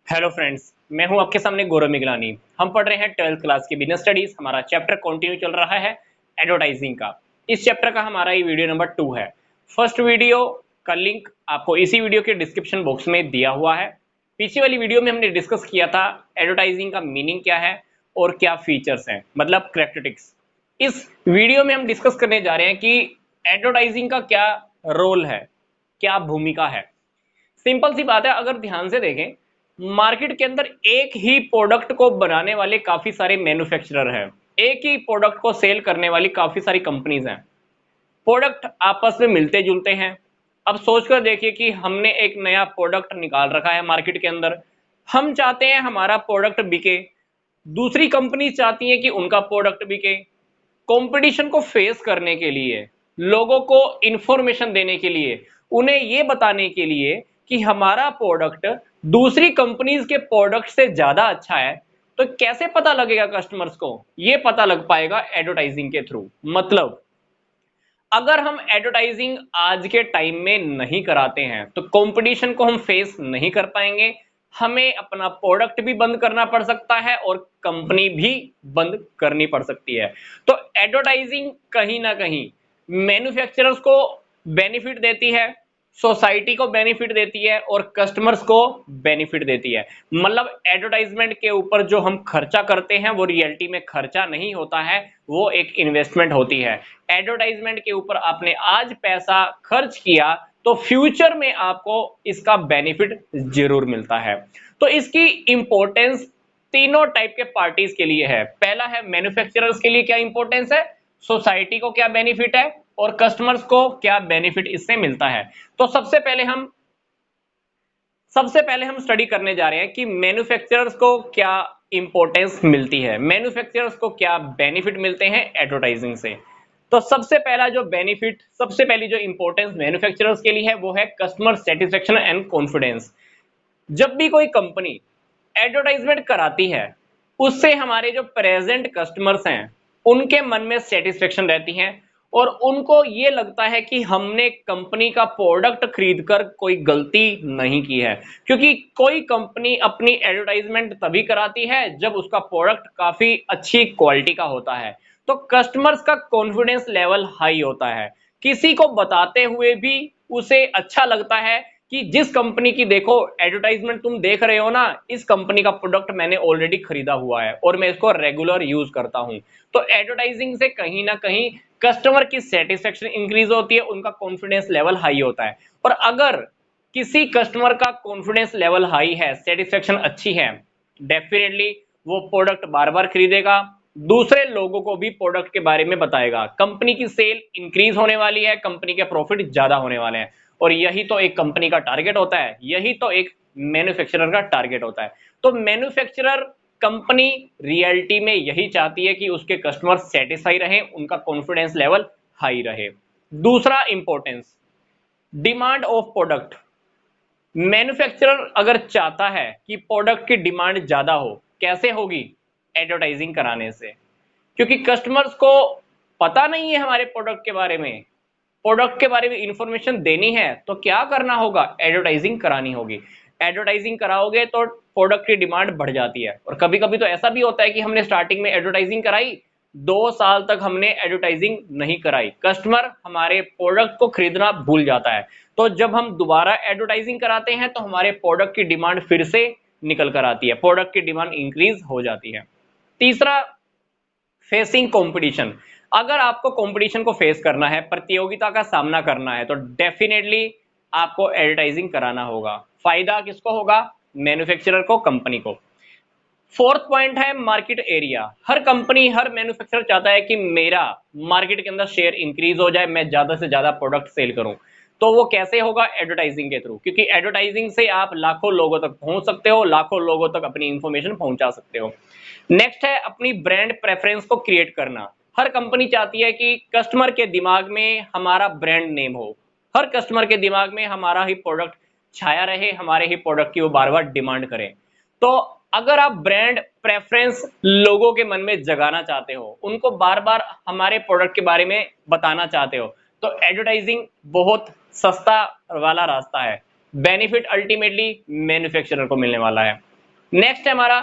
Hello friends, मैं हूं आपके सामने गौरव मिगलानी। हम पढ़ रहे हैं 12th क्लास की बिजनेस स्टडीज। हमारा चैप्टर कंटिन्यू चल रहा है एडवर्टाइजिंग का। इस चैप्टर का हमारा ये वीडियो नंबर 2 है। फर्स्ट वीडियो का लिंक आपको इसी वीडियो के डिस्क्रिप्शन बॉक्स में दिया हुआ है। पीछे वाली वीडियो में हमने डिस्कस किया था एडवर्टाइजिंग का मीनिंग क्या है और क्या फीचर्स हैं, मतलब कैरेक्टरिस्टिक्स। इस वीडियो में हम डिस्कस करने जा रहे हैं कि एडवर्टाइजिंग का क्या रोल है, क्या भूमिका है। सिंपल सी बात है, अगर ध्यान से देखें, मार्केट के अंदर एक ही प्रोडक्ट को बनाने वाले काफी सारे मैन्युफैक्चरर हैं। एक ही प्रोडक्ट को सेल करने वाली काफी सारी कंपनीज हैं। प्रोडक्ट आपस में मिलते जुलते हैं। अब सोचकर देखिए कि हमने एक नया प्रोडक्ट निकाल रखा है मार्केट के अंदर। हम चाहते हैं हमारा प्रोडक्ट बिके, दूसरी कंपनी चाहती है कि उनका प्रोडक्ट बिके। कंपटीशन को फेस करने के लिए, लोगों को इंफॉर्मेशन देने के लिए, उन्हें यह बताने के लिए कि हमारा प्रोडक्ट दूसरी कंपनीज के प्रोडक्ट से ज्यादा अच्छा है, तो कैसे पता लगेगा कस्टमर्स को? यह पता लग पाएगा एडवर्टाइजिंग के थ्रू। मतलब अगर हम एडवर्टाइजिंग आज के टाइम में नहीं कराते हैं तो कंपटीशन को हम फेस नहीं कर पाएंगे। हमें अपना प्रोडक्ट भी बंद करना पड़ सकता है और कंपनी भी बंद करनी पड़ सकती है। तो एडवर्टाइजिंग कहीं ना कहीं मैन्युफैक्चरर्स को बेनिफिट देती है, सोसाइटी को बेनिफिट देती है और कस्टमर्स को बेनिफिट देती है। मतलब एडवर्टाइजमेंट के ऊपर जो हम खर्चा करते हैं वो रियलिटी में खर्चा नहीं होता है, वो एक इन्वेस्टमेंट होती है। एडवर्टाइजमेंट के ऊपर आपने आज पैसा खर्च किया तो फ्यूचर में आपको इसका बेनिफिट जरूर मिलता है। तो इसकी इंपॉर्टेंस तीनों टाइप के पार्टीज के लिए है। पहला है मैन्युफैक्चरर्स के लिए क्या इंपॉर्टेंस है, सोसाइटी को क्या बेनिफिट है और कस्टमर्स को क्या बेनिफिट इससे मिलता है। तो सबसे पहले हम स्टडी करने जा रहे हैं कि मैन्युफैक्चरर्स को क्या इंपॉर्टेंस मिलती है, मैन्युफैक्चरर्स को क्या बेनिफिट मिलते हैं एडवर्टाइजिंग से। तो सबसे पहली जो इंपॉर्टेंस मैन्युफैक्चरर्स के लिए है वो है कस्टमर सेटिस्फेक्शन एंड कॉन्फिडेंस। जब भी कोई कंपनी एडवर्टाइजमेंट कराती है, उससे हमारे जो प्रेजेंट कस्टमर्स हैं उनके मन में सेटिस्फेक्शन रहती है और उनको ये लगता है कि हमने कंपनी का प्रोडक्ट खरीदकर कोई गलती नहीं की है। क्योंकि कोई कंपनी अपनी एडवर्टाइजमेंट तभी कराती है जब उसका प्रोडक्ट काफी अच्छी क्वालिटी का होता है, तो कस्टमर्स का कॉन्फिडेंस लेवल हाई होता है। किसी को बताते हुए भी उसे अच्छा लगता है कि जिस कंपनी की देखो एडवर्टाइजमेंट तुम देख रहे हो ना, इस कंपनी का प्रोडक्ट मैंने ऑलरेडी खरीदा हुआ है और मैं इसको रेगुलर यूज करता हूं। तो एडवर्टाइजिंग से कहीं ना कहीं कस्टमर की सेटिस्फेक्शन इंक्रीज होती है, उनका कॉन्फिडेंस लेवल हाई होता है। और अगर किसी कस्टमर का कॉन्फिडेंस लेवल हाई है, सेटिस्फेक्शन अच्छी है, डेफिनेटली वो प्रोडक्ट बार बार खरीदेगा, दूसरे लोगों को भी प्रोडक्ट के बारे में बताएगा, कंपनी की सेल इंक्रीज होने वाली है, कंपनी के प्रॉफिट ज्यादा होने वाले हैं। और यही तो एक कंपनी का टारगेट होता है, यही तो एक मैन्युफैक्चरर का टारगेट होता है। तो मैन्युफैक्चरर कंपनी रियलिटी में यही चाहती है कि उसके कस्टमर सेटिस्फाई रहे, उनका कॉन्फिडेंस लेवल हाई रहे। दूसरा importance, demand of product. Manufacturer अगर चाहता है कि प्रोडक्ट की डिमांड ज्यादा हो, कैसे होगी? एडवर्टाइजिंग कराने से। क्योंकि कस्टमर्स को पता नहीं है हमारे प्रोडक्ट के बारे में, प्रोडक्ट के बारे में इंफॉर्मेशन देनी है तो क्या करना होगा? एडवर्टाइजिंग करानी होगी। एडवर्टाइजिंग कराओगे तो प्रोडक्ट की डिमांड बढ़ जाती है। और कभी कभी तो ऐसा भी होता है कि हमने स्टार्टिंग में एडवर्टाइजिंग कराई, 2 साल तक हमने एडवर्टाइजिंग नहीं कराई, कस्टमर हमारे प्रोडक्ट को खरीदना भूल जाता है। तो जब हम दोबारा एडवर्टाइजिंग कराते हैं तो हमारे प्रोडक्ट की डिमांड फिर से निकल कर आती है, प्रोडक्ट की डिमांड इंक्रीज हो जाती है। तीसरा, फेसिंग कंपटीशन। अगर आपको कंपटीशन को फेस करना है, प्रतियोगिता का सामना करना है, तो डेफिनेटली आपको एडवर्टाइजिंग कराना होगा। फायदा किसको होगा? मैन्युफैक्चरर को, कंपनी को। फोर्थ पॉइंट है मार्केट एरिया। हर कंपनी, हर मैन्युफैक्चरर चाहता है कि मेरा मार्केट के अंदर शेयर इंक्रीज हो जाए, मैं ज्यादा से ज्यादा प्रोडक्ट सेल करूं। तो वो कैसे होगा? एडवर्टाइजिंग के थ्रू। क्योंकि एडवर्टाइजिंग से आप लाखों लोगों तक पहुंच सकते हो, लाखों लोगों तक अपनी इंफॉर्मेशन पहुंचा सकते हो। नेक्स्ट है अपनी ब्रांड प्रेफरेंस को क्रिएट करना। हर कंपनी चाहती है कि कस्टमर के दिमाग में हमारा ब्रांड नेम हो, हर कस्टमर के दिमाग में हमारा ही प्रोडक्ट छाया रहे, हमारे ही प्रोडक्ट की वो बार बार डिमांड करें। तो अगर आप ब्रांड प्रेफरेंस लोगों के मन में जगाना चाहते हो, उनको बार बार हमारे प्रोडक्ट के बारे में बताना चाहते हो, तो एडवर्टाइजिंग बहुत सस्ता वाला रास्ता है। बेनिफिट अल्टीमेटली मैन्युफैक्चरर को मिलने वाला है। नेक्स्ट है हमारा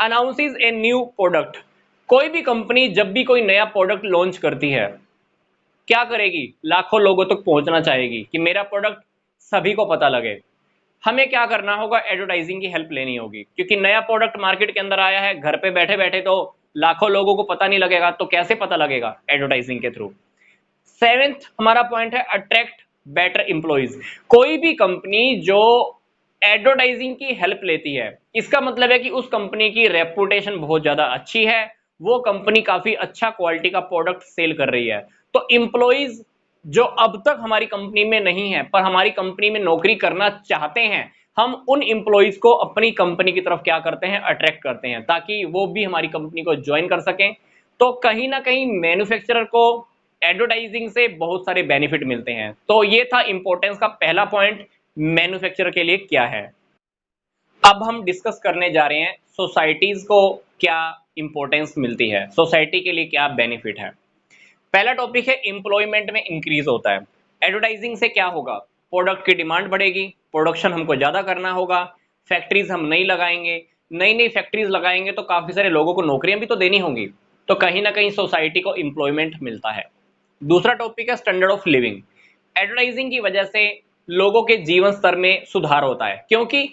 अनाउंसेस ए न्यू प्रोडक्ट। कोई भी कंपनी जब भी कोई नया प्रोडक्ट लॉन्च करती है, क्या करेगी? लाखों लोगों तक पहुंचना चाहेगी कि मेरा प्रोडक्ट सभी को पता लगे। हमें क्या करना होगा? एडवर्टाइजिंग की हेल्प लेनी होगी, क्योंकि नया प्रोडक्ट मार्केट के अंदर आया है, घर पे बैठे बैठे तो लाखों लोगों को पता नहीं लगेगा, तो कैसे पता लगेगा? एडवर्टाइजिंग के थ्रू। सेवेंथ हमारा पॉइंट है अट्रैक्ट बेटर एम्प्लॉइज। कोई भी कंपनी जो एडवर्टाइजिंग की हेल्प लेती है, इसका मतलब है कि उस कंपनी की रेपुटेशन बहुत ज्यादा अच्छी है, वो कंपनी काफी अच्छा क्वालिटी का प्रोडक्ट सेल कर रही है। तो एम्प्लॉइज जो अब तक हमारी कंपनी में नहीं है पर हमारी कंपनी में नौकरी करना चाहते हैं, हम उन एम्प्लॉइज को अपनी कंपनी की तरफ क्या करते हैं? अट्रैक्ट करते हैं, ताकि वो भी हमारी कंपनी को ज्वाइन कर सकें। तो कहीं ना कहीं मैन्युफैक्चरर को एडवर्टाइजिंग से बहुत सारे बेनिफिट मिलते हैं। तो ये था इंपॉर्टेंस का पहला पॉइंट, मैन्युफैक्चरर के लिए क्या है। अब हम डिस्कस करने जा रहे हैं सोसाइटीज को क्या इंपॉर्टेंस मिलती है, सोसाइटी के लिए क्या बेनिफिट है। पहला टॉपिक है एम्प्लॉयमेंट में इंक्रीज होता है। एडवर्टाइजिंग से क्या होगा? प्रोडक्ट की डिमांड बढ़ेगी, प्रोडक्शन हमको ज्यादा करना होगा, फैक्ट्रीज हम नहीं लगाएंगे, नई नई फैक्ट्रीज लगाएंगे तो काफी सारे लोगों को नौकरियां भी तो देनी होंगी, तो कहीं ना कहीं सोसाइटी को एम्प्लॉयमेंट मिलता है। दूसरा टॉपिक है स्टैंडर्ड ऑफ लिविंग। एडवर्टाइजिंग की वजह से लोगों के जीवन स्तर में सुधार होता है, क्योंकि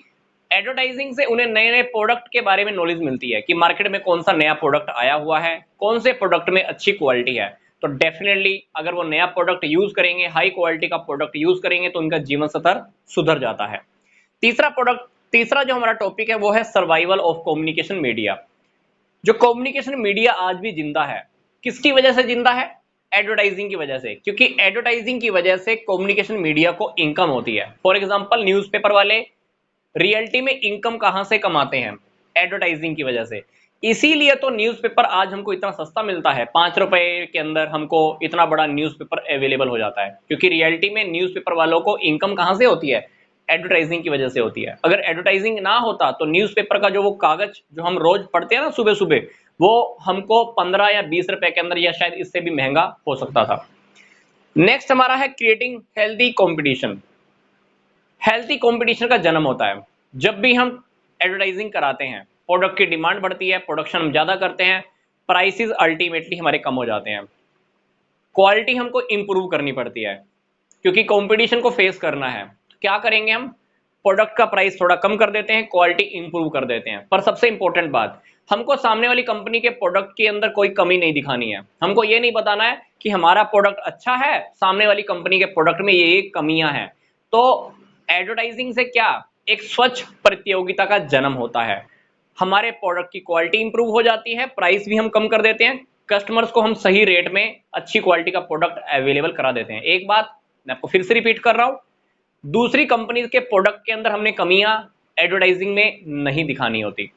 एडवर्टाइजिंग से उन्हें नए नए प्रोडक्ट के बारे में नॉलेज मिलती है कि मार्केट में कौन सा नया प्रोडक्ट आया हुआ है, कौन से प्रोडक्ट में अच्छी क्वालिटी है। तो डेफिनेटली अगर वो नया प्रोडक्ट यूज करेंगे, हाई क्वालिटी का प्रोडक्ट यूज करेंगे, तो उनका जीवन स्तर सुधर जाता है। तीसरा जो हमारा टॉपिक है वो है सर्वाइवल ऑफ कम्युनिकेशन मीडिया। जो कम्युनिकेशन मीडिया आज भी जिंदा है, किसकी वजह से जिंदा है? एडवर्टाइजिंग की वजह से, क्योंकि एडवर्टाइजिंग की वजह से कम्युनिकेशन मीडिया को इनकम होती है। फॉर एग्जांपल न्यूज़पेपर वाले रियलिटी में इनकम कहां से कमाते हैं? एडवर्टाइजिंग की वजह से। इसीलिए तो न्यूज़पेपर आज हमको इतना सस्ता मिलता है, 5 रुपए के अंदर हमको इतना बड़ा न्यूज़पेपर अवेलेबल हो जाता है, क्योंकि रियलिटी में न्यूज़पेपर वालों को इनकम कहां से होती है? एडवर्टाइजिंग की वजह से होती है। अगर एडवर्टाइजिंग ना होता तो न्यूज़पेपर का जो वो कागज जो हम रोज पढ़ते हैं ना सुबह सुबह, वो हमको 15 या 20 रुपए के अंदर या शायद इससे भी महंगा हो सकता था। नेक्स्ट हमारा है creating healthy competition. Healthy competition का जन्म होता है जब भी हम एडवर्टाइजिंग कराते हैं, प्रोडक्ट की डिमांड बढ़ती है, प्रोडक्शन हम ज्यादा करते हैं, प्राइसेस अल्टीमेटली हमारे कम हो जाते हैं, क्वालिटी हमको इंप्रूव करनी पड़ती है, क्योंकि कंपटीशन को फेस करना है। क्या करेंगे हम? प्रोडक्ट का प्राइस थोड़ा कम कर देते हैं, क्वालिटी इंप्रूव कर देते हैं। पर सबसे इंपॉर्टेंट बात, हमको सामने वाली कंपनी के प्रोडक्ट के अंदर कोई कमी नहीं दिखानी है। हमको ये नहीं बताना है कि हमारा प्रोडक्ट अच्छा है, सामने वाली कंपनी के प्रोडक्ट में ये कमियां हैं। तो एडवर्टाइजिंग से क्या? एक स्वच्छ प्रतियोगिता का जन्म होता है। हमारे प्रोडक्ट की क्वालिटी इंप्रूव हो जाती है, प्राइस भी हम कम कर देते हैं, कस्टमर्स को हम सही रेट में अच्छी क्वालिटी का प्रोडक्ट अवेलेबल करा देते हैं। एक बात मैं आपको फिर से रिपीट कर रहा हूं, दूसरी कंपनी के प्रोडक्ट के अंदर हमने कमियां एडवर्टाइजिंग में नहीं दिखानी होती।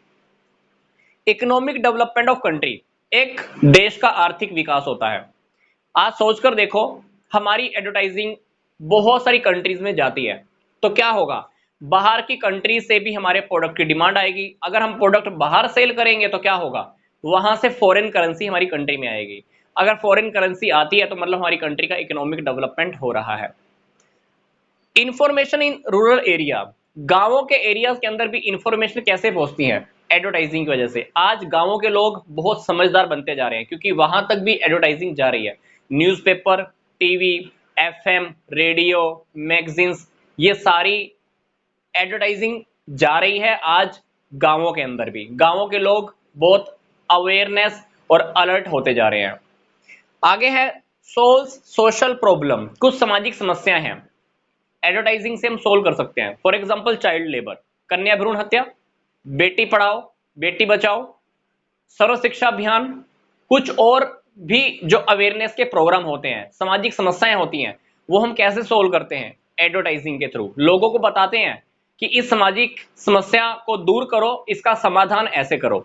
इकोनॉमिक डेवलपमेंट ऑफ कंट्री, एक देश का आर्थिक विकास होता है। आज सोचकर देखो, हमारी एडवर्टाइजिंग बहुत सारी कंट्रीज में जाती है, तो क्या होगा? बाहर की कंट्री से भी हमारे प्रोडक्ट की डिमांड आएगी। अगर हम प्रोडक्ट बाहर सेल करेंगे तो क्या होगा? वहां से फॉरेन करेंसी हमारी कंट्री में आएगी। अगर फॉरेन करेंसी आती है तो मतलब हमारी कंट्री का इकोनॉमिक डेवलपमेंट हो रहा है। इंफॉर्मेशन इन रूरल एरिया, गांवों के एरियाज के अंदर भी इंफॉर्मेशन कैसे पहुंचती है? एडवर्टाइजिंग की वजह से। आज गांवों के लोग बहुत समझदार बनते जा रहे हैं, क्योंकि वहां तक भी एडवर्टाइजिंग जा रही है। Newspaper, TV, FM, radio, magazines, ये सारी एडवर्टाइजिंग जा रही है आज गांवों के अंदर भी। गांवों के लोग बहुत अवेयरनेस और अलर्ट होते जा रहे हैं। आगे है सोशल प्रॉब्लम, कुछ सामाजिक समस्याएं हैं, एडवर्टाइजिंग से हम सोल्व कर सकते हैं। फॉर एग्जांपल चाइल्ड लेबर, कन्या भ्रूण हत्या, बेटी पढ़ाओ बेटी बचाओ, सर्व शिक्षा अभियान, कुछ और भी जो अवेयरनेस के प्रोग्राम होते हैं, सामाजिक समस्याएं होती हैं, वो हम कैसे सोल्व करते हैं? एडवर्टाइजिंग के थ्रू लोगों को बताते हैं कि इस सामाजिक समस्या को दूर करो, इसका समाधान ऐसे करो।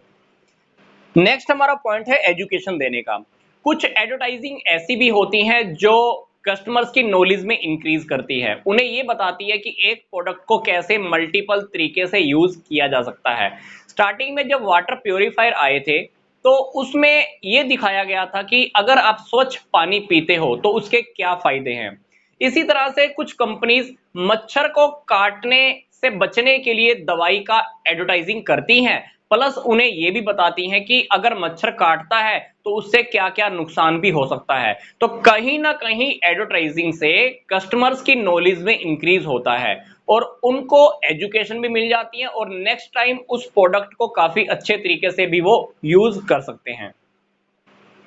नेक्स्ट हमारा पॉइंट है एजुकेशन देने का। कुछ एडवर्टाइजिंग ऐसी भी होती हैं जो कस्टमर्स की नॉलेज में इंक्रीज करती है, उन्हें ये बताती है कि एक प्रोडक्ट को कैसे मल्टीपल तरीके से यूज किया जा सकता है। स्टार्टिंग में जब वाटर प्योरीफायर आए थे तो उसमें यह दिखाया गया था कि अगर आप स्वच्छ पानी पीते हो तो उसके क्या फायदे हैं। इसी तरह से कुछ कंपनीज मच्छर को काटने से बचने के लिए दवाई का एडवर्टाइजिंग करती हैं, प्लस उन्हें यह भी बताती हैं कि अगर मच्छर काटता है तो उससे क्या क्या नुकसान भी हो सकता है। तो कहीं ना कहीं एडवर्टाइजिंग से कस्टमर्स की नॉलेज में इंक्रीज होता है और उनको एजुकेशन भी मिल जाती है और नेक्स्ट टाइम उस प्रोडक्ट को काफी अच्छे तरीके से भी वो यूज कर सकते हैं।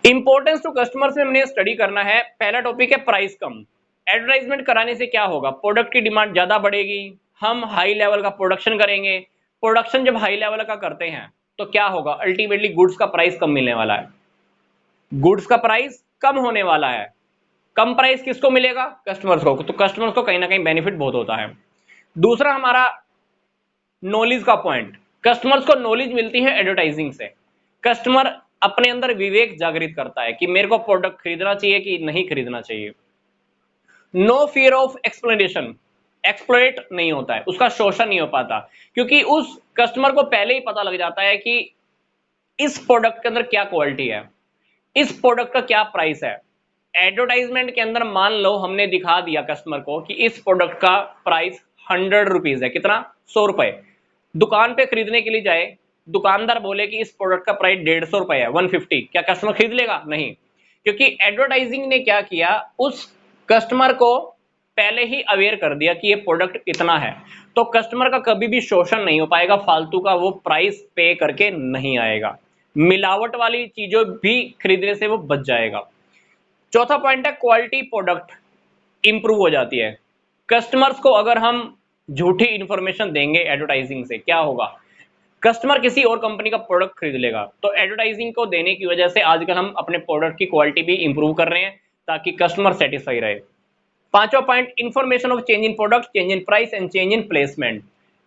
इंपॉर्टेंस टू कस्टमर्स में हमने स्टडी करना है। पहला टॉपिक है प्राइस कम। एडवर्टाइजमेंट कराने से क्या होगा, प्रोडक्ट की डिमांड ज्यादा बढ़ेगी, हम हाई लेवल का प्रोडक्शन करेंगे। प्रोडक्शन जब हाई लेवल का करते हैं तो क्या होगा, अल्टीमेटली गुड्स का प्राइस कम मिलने वाला है, गुड्स का प्राइस कम होने वाला है। कम प्राइस किसको मिलेगा, कस्टमर्स को, तो कस्टमर्स को कहीं ना कहीं बेनिफिट बहुत होता है। दूसरा हमारा नॉलेज का पॉइंट, कस्टमर्स को नॉलेज मिलती है एडवर्टाइजिंग से। कस्टमर अपने अंदर विवेक जागृत करता है कि मेरे को प्रोडक्ट खरीदना चाहिए कि नहीं खरीदना चाहिए। No fear of explanation, exploit नहीं होता है, उसका शोषण नहीं हो पाता, क्योंकि उस कस्टमर को पहले ही पता लग जाता है कि इस प्रोडक्ट के अंदर क्या क्वालिटी है, इस प्रोडक्ट का क्या प्राइस है। एडवर्टाइजमेंट के अंदर मान लो हमने दिखा दिया कस्टमर को कि इस प्रोडक्ट का प्राइस 100 रुपीज है, कितना, 100 रुपए। दुकान पे खरीदने के लिए जाए, दुकानदार बोले कि इस प्रोडक्ट का प्राइस 150 रुपए है, 150, क्या कस्टमर खरीद लेगा, नहीं, क्योंकि एडवर्टाइजिंग ने क्या किया, उस कस्टमर को पहले ही अवेयर कर दिया कि ये प्रोडक्ट इतना है। तो कस्टमर का कभी भी शोषण नहीं हो पाएगा, फालतू का वो प्राइस पे करके नहीं आएगा, मिलावट वाली चीजों भी खरीदने से वो बच जाएगा। चौथा पॉइंट है क्वालिटी प्रोडक्ट इंप्रूव हो जाती है। कस्टमर्स को अगर हम झूठी इंफॉर्मेशन देंगे एडवर्टाइजिंग से, क्या होगा, कस्टमर किसी और कंपनी का प्रोडक्ट खरीद लेगा। तो एडवर्टाइजिंग को देने की वजह से आजकल हम अपने प्रोडक्ट की क्वालिटी भी इंप्रूव कर रहे हैं ताकि कस्टमर सेटिस्फाई रहे। पांचवा point, information of change in product, change in price and change in placement.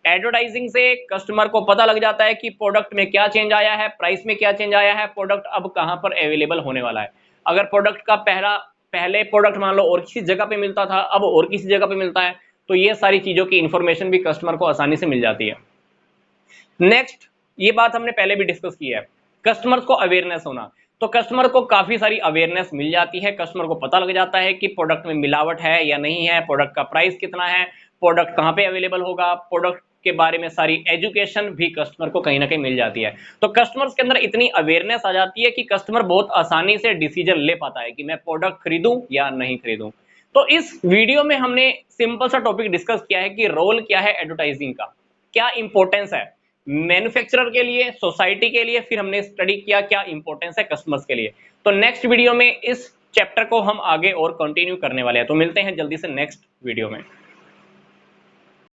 Advertising से कस्टमर को पता लग जाता है कि प्रोडक्ट में क्या चेंज आया है, प्राइस में क्या चेंज आया है, प्रोडक्ट अब कहां पर अवेलेबल होने वाला है। अगर प्रोडक्ट का पहले प्रोडक्ट मान लो और किसी जगह पे मिलता था, अब और किसी जगह पे मिलता है, तो ये सारी चीजों की इंफॉर्मेशन भी कस्टमर को आसानी से मिल जाती है। नेक्स्ट, ये बात हमने पहले भी डिस्कस की है, कस्टमर्स को अवेयरनेस होना। तो कस्टमर को काफी सारी अवेयरनेस मिल जाती है, कस्टमर को पता लग जाता है कि प्रोडक्ट में मिलावट है या नहीं है, प्रोडक्ट का प्राइस कितना है, प्रोडक्ट कहां पे अवेलेबल होगा, प्रोडक्ट के बारे में सारी एजुकेशन भी कस्टमर को कहीं ना कहीं मिल जाती है। तो कस्टमर्स के अंदर इतनी अवेयरनेस आ जाती है कि कस्टमर बहुत आसानी से डिसीजन ले पाता है कि मैं प्रोडक्ट खरीदूं या नहीं खरीदूं। तो इस वीडियो में हमने सिंपल सा टॉपिक डिस्कस किया है कि रोल क्या है एडवर्टाइजिंग का, क्या इंपॉर्टेंस है मैन्युफैक्चरर के लिए, सोसाइटी के लिए, फिर हमने स्टडी किया क्या इंपॉर्टेंस है कस्टमर्स के लिए। तो नेक्स्ट वीडियो में इस चैप्टर को हम आगे और कंटिन्यू करने वाले हैं। तो मिलते हैं जल्दी से नेक्स्ट वीडियो में।